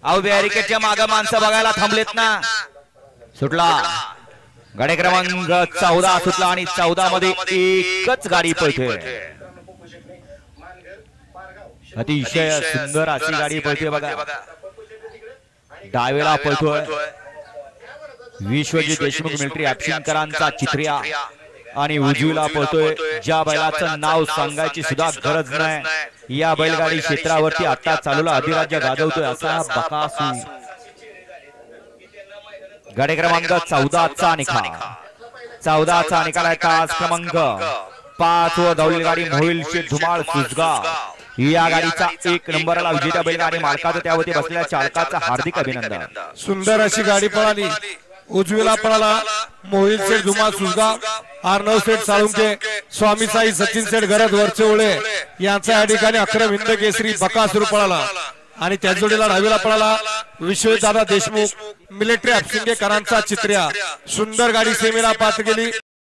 अहो बॅरिकेडच्या मागे माणसं बघायला थांबलेत ना। सुटला गाडी क्रमांक 14 सुटला आणि 14 मध्ये एकच गाडी पळते। अतिशय सुंदर अशी गाडी पळते बघा। डावेला पळतोय विश्वजित देशमुख मिलिटरी ऍप्शिंकरांचा चित्र्या आणि उजवीला पळतोय ज्या बैलाचं नाव सांगायची सुद्धा गरज नाही। या बैलगाडी क्षेत्रावरती आता चालूला अधिराज्य गाजवतोय असा बकासूर। गाडी क्रमांक 14 चा निकाल 14 चा निकाल आहे। तास क्रमांक 5 व धावलेली गाडी मोहिल शेठ धुमाळ सुसगाव। या गाडीचा 1 नंबरला विजेता बैलगाडी मालकाचं त्यावरती बसलेल्या चालकाचं हार्दिक अभिनंदन। सुंदर अशी गाडी पळाली। उजवीला पळाला मोहिल शेठ धुमाळ सुसगाव, अर्णव शेठ साळुंके, स्वामी साई सचिन शेठ गरज वरचेवळे यांचा या ठिकाणी अक्रम हिंद केसरी बकासूर पळाला। आणि त्या जोडीला डावीला पळाला विश्वजित दादा देशमुख मिलिटरी ऍप्शिंकरांचा चित्र्या। सुंदर गाडी सेमीला पात्र गेली।